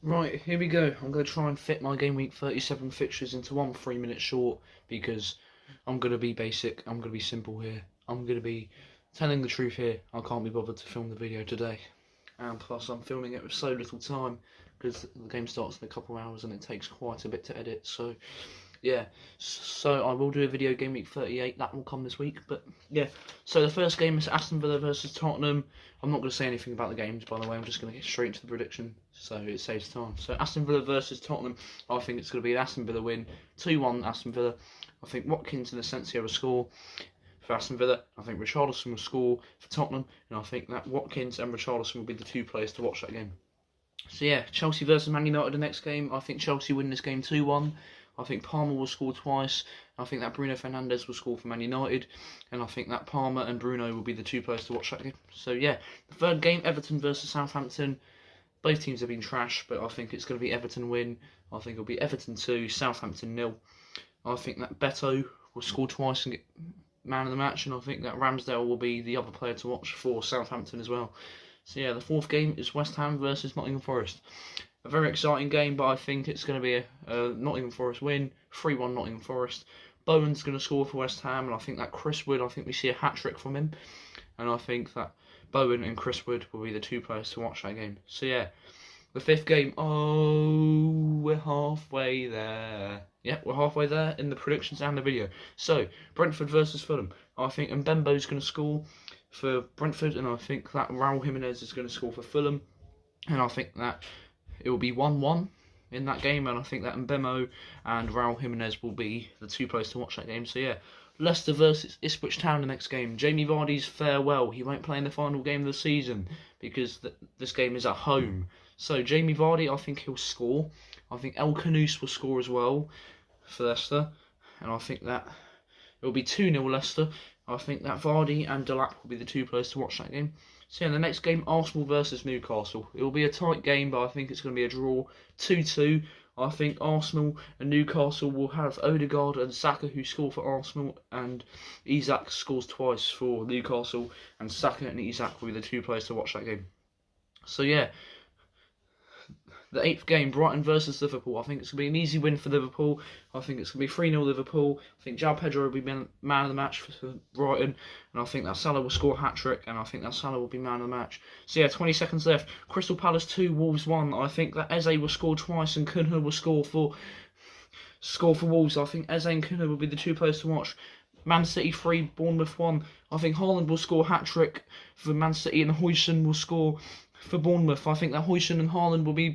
Right, here we go. I'm going to try and fit my Game Week 37 fixtures into one 3 minute short because I'm going to be basic, I'm going to be simple here. I'm going to be telling the truth here. I can't be bothered to film the video today. And plus I'm filming it with so little time because the game starts in a couple of hours and it takes quite a bit to edit. So yeah, so I will do a video Game Week 38, that will come this week, but yeah. So the first game is Aston Villa versus Tottenham. I'm not going to say anything about the games, by the way, I'm just going to get straight into the prediction, so it saves time. So Aston Villa versus Tottenham, I think it's going to be an Aston Villa win, 2-1 Aston Villa. I think Watkins and Asensio will score for Aston Villa. I think Richarlison will score for Tottenham, and I think that Watkins and Richarlison will be the two players to watch that game. So yeah, Chelsea versus Man United the next game. I think Chelsea win this game 2-1. I think Palmer will score twice. I think that Bruno Fernandes will score for Man United. And I think that Palmer and Bruno will be the two players to watch that game. So yeah, the third game, Everton versus Southampton. Both teams have been trash, but I think it's going to be Everton win. I think it'll be Everton 2, Southampton 0. I think that Beto will score twice and get man of the match. And I think that Ramsdale will be the other player to watch for Southampton as well. So yeah, the fourth game is West Ham versus Nottingham Forest. A very exciting game, but I think it's going to be a Nottingham Forest win, 3-1 Nottingham Forest. Bowen's going to score for West Ham, and I think that Chris Wood, I think we see a hat-trick from him. And I think that Bowen and Chris Wood will be the two players to watch that game. So yeah, the fifth game, oh, we're halfway there. Yeah, we're halfway there in the predictions and the video. So, Brentford versus Fulham. I think Mbembo's going to score for Brentford, and I think that Raul Jimenez is going to score for Fulham, and I think that it will be 1-1 in that game, and I think that Mbemo and Raul Jimenez will be the two players to watch that game. So yeah, Leicester versus Ipswich Town the next game. Jamie Vardy's farewell. He won't play in the final game of the season because this game is at home. So Jamie Vardy, I think he'll score. I think El Khanous will score as well for Leicester, and I think that it will be 2-0 Leicester. I think that Vardy and Delap will be the two players to watch that game. So in the next game, Arsenal versus Newcastle. It will be a tight game, but I think it's going to be a draw, 2-2. I think Arsenal and Newcastle will have Odegaard and Saka who score for Arsenal, and Isak scores twice for Newcastle, and Saka and Isak will be the two players to watch that game. So yeah, the eighth game, Brighton versus Liverpool. I think it's going to be an easy win for Liverpool. I think it's going to be 3-0 Liverpool. I think João Pedro will be man of the match for Brighton. And I think that Salah will score a hat-trick. And I think that Salah will be man of the match. So yeah, 20 seconds left. Crystal Palace 2, Wolves 1. I think that Eze will score twice and Cunha will score for Wolves. I think Eze and Cunha will be the two players to watch. Man City 3, Bournemouth 1. I think Haaland will score a hat-trick for Man City and Huijsen will score for Bournemouth. I think that Huijsen and Haaland will be